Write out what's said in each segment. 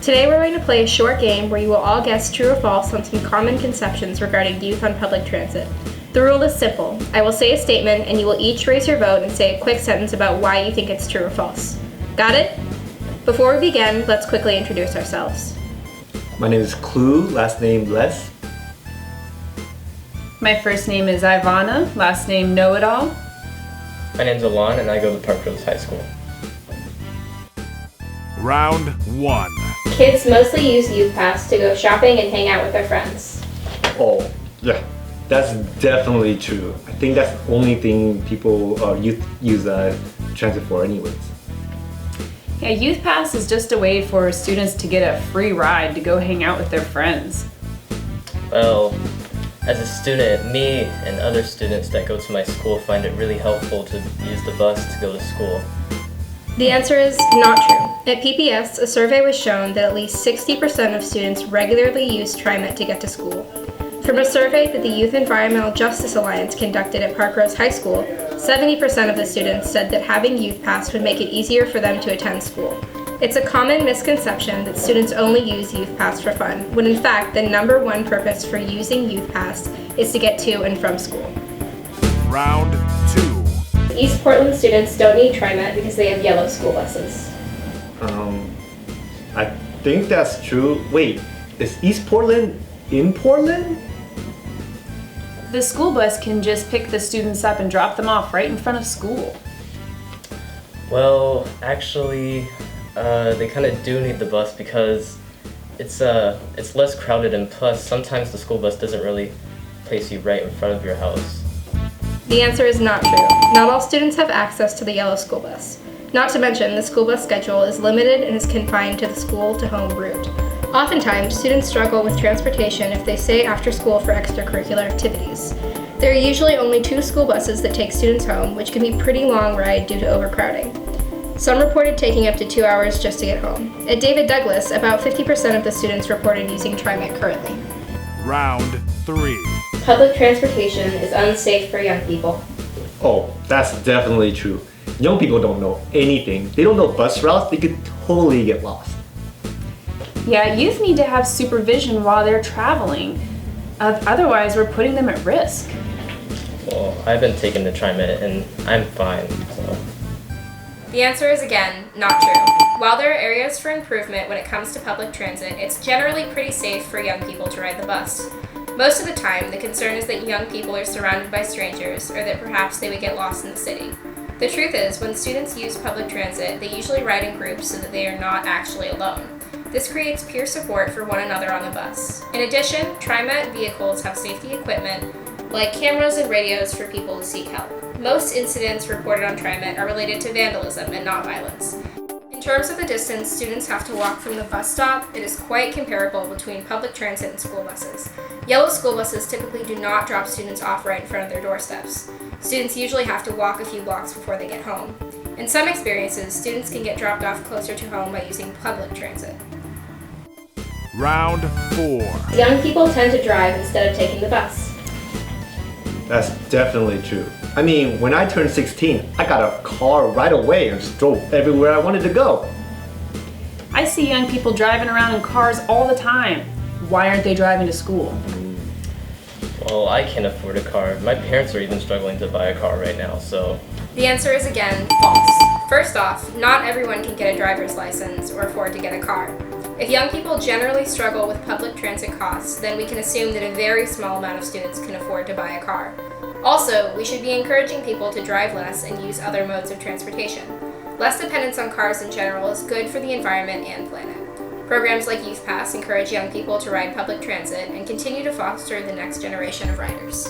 Today we're going to play a short game where you will all guess true or false on some common conceptions regarding youth on public transit. The rule is simple. I will say a statement and you will each raise your vote and say a quick sentence about why you think it's true or false. Got it? Before we begin, let's quickly introduce ourselves. My name is Clue, last name Les. My first name is Ivana, last name Know-It-All. My name's Alon and I go to Park Rose High School. Round 1. Kids mostly use Youth Pass to go shopping and hang out with their friends. Oh, yeah, that's definitely true. I think that's the only thing people youth use transit for anyways. Yeah, Youth Pass is just a way for students to get a free ride to go hang out with their friends. Well, as a student, me and other students that go to my school find it really helpful to use the bus to go to school. The answer is not true. At PPS, a survey was shown that at least 60% of students regularly use TriMet to get to school. From a survey that the Youth Environmental Justice Alliance conducted at Park Rose High School, 70% of the students said that having Youth Pass would make it easier for them to attend school. It's a common misconception that students only use Youth Pass for fun, when in fact the number one purpose for using Youth Pass is to get to and from school. Round 2. East Portland students don't need TriMet because they have yellow school buses. I think that's true. Wait, is East Portland in Portland? The school bus can just pick the students up and drop them off right in front of school. Well, actually, they kind of do need the bus because it's less crowded, and plus sometimes the school bus doesn't really place you right in front of your house. The answer is not true. Not all students have access to the yellow school bus. Not to mention, the school bus schedule is limited and is confined to the school-to-home route. Oftentimes, students struggle with transportation if they stay after school for extracurricular activities. There are usually only 2 school buses that take students home, which can be a pretty long ride due to overcrowding. Some reported taking up to 2 hours just to get home. At David Douglas, about 50% of the students reported using TriMet currently. Round 3. Public transportation is unsafe for young people. Oh, that's definitely true. Young people don't know anything. They don't know bus routes. They could totally get lost. Yeah, youth need to have supervision while they're traveling. Otherwise, we're putting them at risk. Well, I've been taking the TriMet and I'm fine, so. The answer is again, not true. While there are areas for improvement when it comes to public transit, it's generally pretty safe for young people to ride the bus. Most of the time, the concern is that young people are surrounded by strangers or that perhaps they would get lost in the city. The truth is, when students use public transit, they usually ride in groups so that they are not actually alone. This creates peer support for one another on the bus. In addition, TriMet vehicles have safety equipment like cameras and radios for people to seek help. Most incidents reported on TriMet are related to vandalism and not violence. In terms of the distance students have to walk from the bus stop, it is quite comparable between public transit and school buses. Yellow school buses typically do not drop students off right in front of their doorsteps. Students usually have to walk a few blocks before they get home. In some experiences, students can get dropped off closer to home by using public transit. Round 4. Young people tend to drive instead of taking the bus. That's definitely true. I mean, when I turned 16, I got a car right away and just drove everywhere I wanted to go. I see young people driving around in cars all the time. Why aren't they driving to school? Well, I can't afford a car. My parents are even struggling to buy a car right now, so. The answer is again, false. First off, not everyone can get a driver's license or afford to get a car. If young people generally struggle with public transit costs, then we can assume that a very small amount of students can afford to buy a car. Also, we should be encouraging people to drive less and use other modes of transportation. Less dependence on cars in general is good for the environment and planet. Programs like Youth Pass encourage young people to ride public transit and continue to foster the next generation of riders.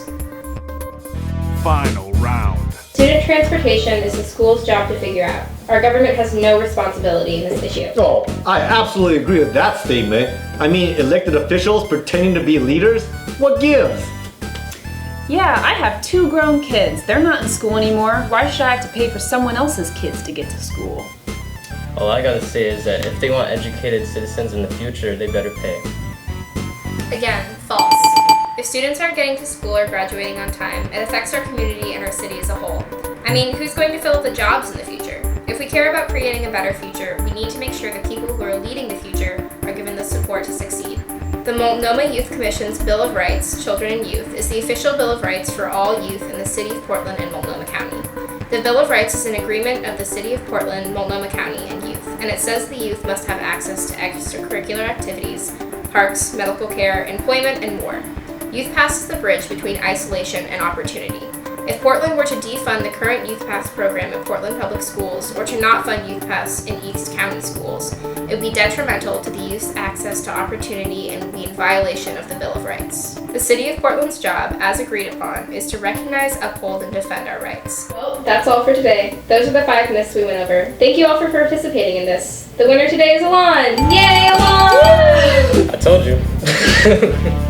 Final round. Student transportation is the school's job to figure out. Our government has no responsibility in this issue. Oh, I absolutely agree with that statement. I mean, elected officials pretending to be leaders? What gives? Yeah, I have 2 grown kids. They're not in school anymore. Why should I have to pay for someone else's kids to get to school? All I gotta say is that if they want educated citizens in the future, they better pay. Again, false. If students aren't getting to school or graduating on time, it affects our community and our city as a whole. I mean, who's going to fill up the jobs in the future? If we care about creating a better future, we need to make sure the people who are leading the future are given the support to succeed. The Multnomah Youth Commission's Bill of Rights, Children and Youth, is the official Bill of Rights for all youth in the City of Portland and Multnomah County. The Bill of Rights is an agreement of the City of Portland, Multnomah County, and youth, and it says the youth must have access to extracurricular activities, parks, medical care, employment, and more. Youth Pass is the bridge between isolation and opportunity. If Portland were to defund the current Youth Pass program in Portland Public Schools or to not fund Youth Pass in East County schools, it would be detrimental to the youth's access to opportunity and would be in violation of the Bill of Rights. The City of Portland's job, as agreed upon, is to recognize, uphold, and defend our rights. Well, that's all for today. Those are the 5 myths we went over. Thank you all for participating in this. The winner today is Alon! Yay, Alon! I told you.